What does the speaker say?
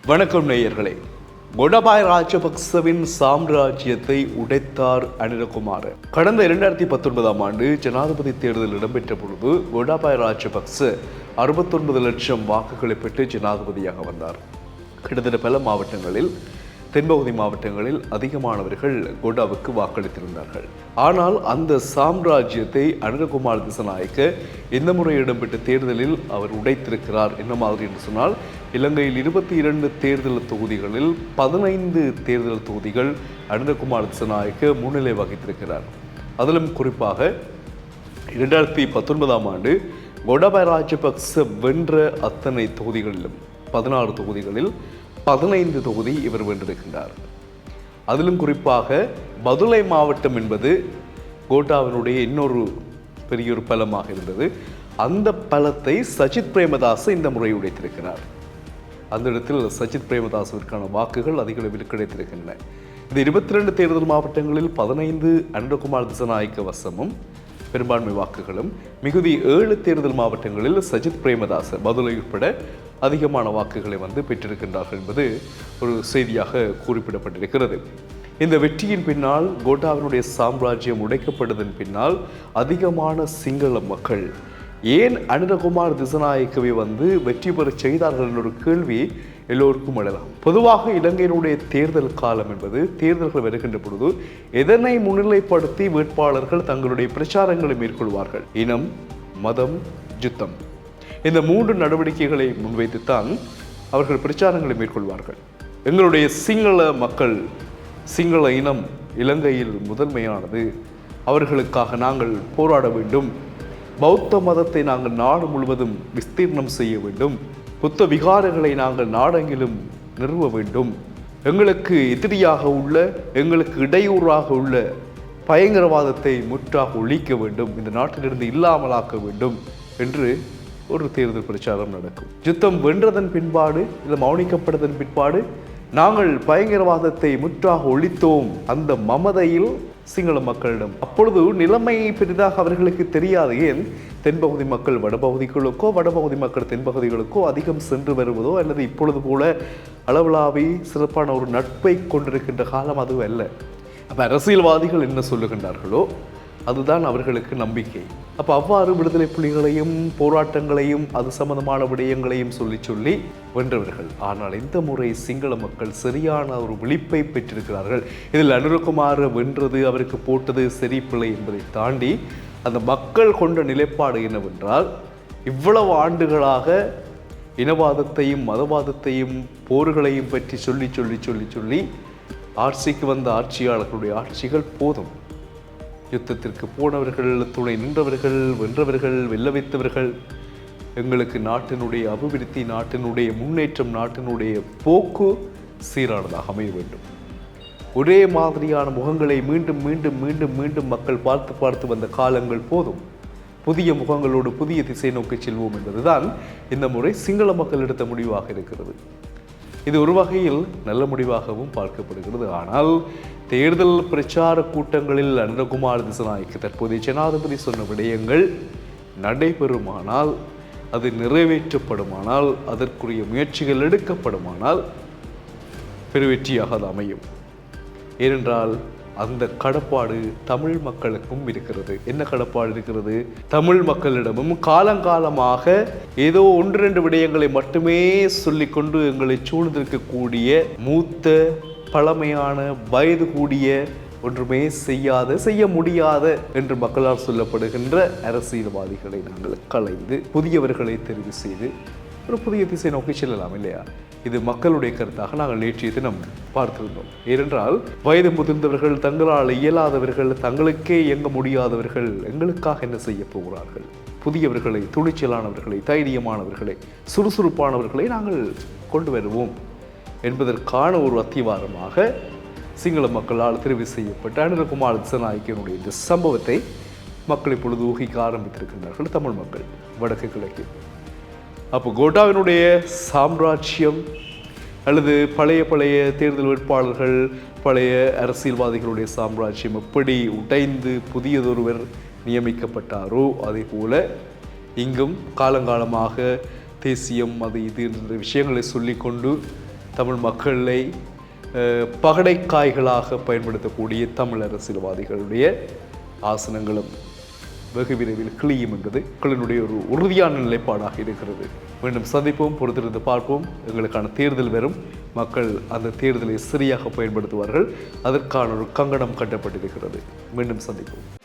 வணக்கம் நேயர்களே. கோட்டாபய ராஜபக்சவின் சாம்ராஜ்யத்தை உடைத்தார் அனிலகுமார. கடந்த 2019ஆம் ஆண்டு ஜனாதிபதி தேர்தல் இடம்பெற்ற பொழுது கோட்டாபய ராஜபக்ச 69 லட்சம் வாக்குகளை பெற்று ஜனாதிபதியாக வந்தார். கிட்டத்தட்ட பல மாவட்டங்களில், தென்பகுதி மாவட்டங்களில் அதிகமானவர்கள் கோட்டாவுக்கு வாக்களித்திருந்தார்கள். ஆனால் அந்த சாம்ராஜ்யத்தை அனிலகுமார் திசாநாயக்க இந்த முறை இடம்பெற்ற தேர்தலில் அவர் உடைத்திருக்கிறார். என்ன மாதிரி என்று சொன்னால், இலங்கையில் 22 தேர்தல் தொகுதிகளில் 15 தேர்தல் தொகுதிகள் அனிலகுமார் திசாநாயக்க முன்னிலை வகித்திருக்கிறார். அதிலும் குறிப்பாக 2019ஆம் ஆண்டு கோட்டாபய ராஜபக்ச வென்ற அத்தனை தொகுதிகளிலும் 16 தொகுதிகளில் 15 தொகுதி இவர் வென்றிருக்கின்றார். அதிலும் குறிப்பாக பதுளை மாவட்டம் என்பது கோட்டாவினுடைய இன்னொரு பெரிய ஒரு பலமாக இருந்தது. அந்த பலத்தை சஜித் பிரேமதாச இந்த முறை உடைத்திருக்கிறார். அந்த இடத்தில் சஜித் பிரேமதாசவிற்கான வாக்குகள் அதிக அளவில் கிடைத்திருக்கின்றன. இந்த 22 தேர்தல் மாவட்டங்களில் 15 அனிலகுமார் திசாநாயக்க வசமும் பெரும்பான்மை வாக்குகளும், மிகுதி 7 தேர்தல் மாவட்டங்களில் சஜித் பிரேமதாச பதுளை உட்பட அதிகமான வாக்குகளை பெற்றிருக்கின்றார்கள் என்பது ஒரு செய்தியாக குறிப்பிடப்பட்டிருக்கிறது. இந்த வெற்றியின் பின்னால், கோட்டாவினுடைய சாம்ராஜ்யம் உடைக்கப்படுவதன் பின்னால் அதிகமான சிங்கள மக்கள் ஏன் அனிலகுமார் திசாநாயக்கவை வெற்றி பெற செய்தார்கள் என்ற ஒரு கேள்வி எல்லோருக்கும் எழலாம். பொதுவாக இலங்கையினுடைய தேர்தல் காலம் என்பது, தேர்தல்கள் வருகின்ற பொழுது எதனை முன்னிலைப்படுத்தி வேட்பாளர்கள் தங்களுடைய பிரச்சாரங்களை மேற்கொள்வார்கள்? இனம், மதம், யுத்தம், இந்த 3 நடவடிக்கைகளை முன்வைத்துத்தான் அவர்கள் பிரச்சாரங்களை மேற்கொள்வார்கள். எங்களுடைய சிங்கள மக்கள், சிங்கள இனம் இலங்கையில் முதன்மையானது, அவர்களுக்காக நாங்கள் போராட வேண்டும், பௌத்த மதத்தை நாங்கள் நாடு முழுவதும் விஸ்தீர்ணம் செய்ய வேண்டும், புத்த விகாரங்களை நாங்கள் நாடெங்கிலும் நிறுவ வேண்டும், எங்களுக்கு எதிரியாக உள்ள, எங்களுக்கு இடையூறாக உள்ள பயங்கரவாதத்தை முற்றாக ஒழிக்க வேண்டும், இந்த நாட்டிலிருந்து இல்லாமலாக்க வேண்டும் என்று ஒரு தேர்தல் பிரச்சாரம் நடக்கும். யுத்தம் வென்றதன் பின்பாடு, இல்லை மௌனிக்கப்பட்டதன் பிற்பாடு, நாங்கள் பயங்கரவாதத்தை முற்றாக ஒழித்தோம் அந்த மமதையில் சிங்கள மக்களிடம். அப்பொழுது நிலைமை பெரிதாக அவர்களுக்கு தெரியாது. ஏன் தென்பகுதி மக்கள் வடபகுதிகளுக்கோ, வடபகுதி மக்கள் தென்பகுதிகளுக்கோ அதிகம் சென்று வருவதோ, அல்லது இப்பொழுது போல அளவலாவி சிறப்பான ஒரு நட்பை கொண்டிருக்கின்ற காலம் அது அல்ல. அப்போ அரசியல்வாதிகள் என்ன சொல்லுகின்றார்களோ அதுதான் அவர்களுக்கு நம்பிக்கை. அப்போ அவ்வாறு விடுதலை புலிகளையும் போராட்டங்களையும் அது சம்பந்தமான விடயங்களையும் சொல்லி வென்றவர்கள். ஆனால் இந்த முறை சிங்கள மக்கள் சரியான ஒரு விழிப்பை பெற்றிருக்கிறார்கள். இதில் அனிலகுமார வென்றது, அவருக்கு போட்டது சரி பிள்ளை என்பதை தாண்டி அந்த மக்கள் கொண்ட நிலைப்பாடு என்னவென்றால், இவ்வளவு ஆண்டுகளாக இனவாதத்தையும் மதவாதத்தையும் போர்களையும் பற்றி சொல்லி ஆட்சிக்கு வந்த ஆட்சியாளர்களுடைய ஆட்சிகள் போதும். யுத்தத்திற்கு போனவர்கள், துணை நின்றவர்கள், வென்றவர்கள், வெல்ல வைத்தவர்கள், எங்களுக்கு நாட்டினுடைய அபிவிருத்தி, நாட்டினுடைய முன்னேற்றம், நாட்டினுடைய போக்கு சீரானதாக அமைய வேண்டும். ஒரே மாதிரியான முகங்களை மீண்டும் மீண்டும் மீண்டும் மீண்டும் மக்கள் பார்த்து வந்த காலங்கள் போதும். புதிய முகங்களோடு புதிய திசை நோக்கி செல்வோம் என்பதுதான் இந்த முறை சிங்கள மக்கள் எடுத்த முடிவாக இருக்கிறது. இது ஒரு வகையில் நல்ல முடிவாகவும் பார்க்கப்படுகிறது. ஆனால் தேர்தல் பிரச்சார கூட்டங்களில் அனிலகுமார் திசாநாயக்க தற்போதைய ஜனாதிபதி சொன்ன விடயங்கள் நடைபெறுமானால், அது நிறைவேற்றப்படுமானால், அதற்குரிய முயற்சிகள் எடுக்கப்படுமானால் பெருவெற்றியாக அது அமையும். ஏனென்றால் அந்த கடப்பாடு தமிழ் மக்களுக்கும் இருக்கிறது. என்ன கடப்பாடு இருக்கிறது? தமிழ் மக்களிடமும் காலங்காலமாக ஏதோ 1-2 விடயங்களை மட்டுமே சொல்லிக்கொண்டு எங்களை சூழ்ந்திருக்கக்கூடிய மூத்த, பழமையான, வயது கூடிய, ஒன்றுமே செய்ய முடியாத என்று மக்களால் சொல்லப்படுகின்ற அரசியல்வாதிகளை நாங்கள் களைந்து புதியவர்களை தெரிவு செய்து ஒரு புதிய திசை நோக்கி செல்லலாம் இல்லையா? இது மக்களுடைய கருத்தாக நாங்கள் நேற்றைய தினம் பார்த்திருந்தோம். ஏனென்றால் வயது முதிர்ந்தவர்கள், தங்களால் இயலாதவர்கள், தங்களுக்கே இயங்க முடியாதவர்கள் எங்களுக்காக என்ன செய்ய போகிறார்கள்? புதியவர்களை, துணிச்சலானவர்களை, தைரியமானவர்களை, சுறுசுறுப்பானவர்களை நாங்கள் கொண்டு வருவோம் என்பதற்கான ஒரு அத்திவாரமாக சிங்கள மக்களால் தெரிவு செய்யப்பட்ட அனிலகுமார் திசாநாயக்கனுடைய இந்த சம்பவத்தை மக்கள் இப்பொழுது ஊகிக்க ஆரம்பித்திருக்கின்றார்கள். தமிழ் மக்கள் வடக்கு கிழக்கு. அப்போ கோட்டாவினுடைய சாம்ராஜ்யம் அல்லது பழைய தேர்தல் வேட்பாளர்கள், பழைய அரசியல்வாதிகளுடைய சாம்ராஜ்யம் எப்படி உடைந்து புதியதொருவர் நியமிக்கப்பட்டாரோ அதே போல இங்கும் காலங்காலமாக தேசியம் அது இது என்ற விஷயங்களை சொல்லிக்கொண்டு தமிழ் மக்களை பகடைக்காய்களாக பயன்படுத்தக்கூடிய தமிழ் அரசியல்வாதிகளுடைய ஆசனங்களும் வெகு விரைவில் கிளியும் என்பது மக்களினுடைய ஒரு உறுதியான நிலைப்பாடாக இருக்கிறது. மீண்டும் சந்திப்போம், பொறுத்திருந்து பார்ப்போம். எங்களுக்கான தேர்தல் வரும், மக்கள் அந்த தேர்தலை சரியாக பயன்படுத்துவார்கள். அதற்கான ஒரு கங்கணம் கட்டப்பட்டிருக்கிறது. மீண்டும் சந்திப்போம்.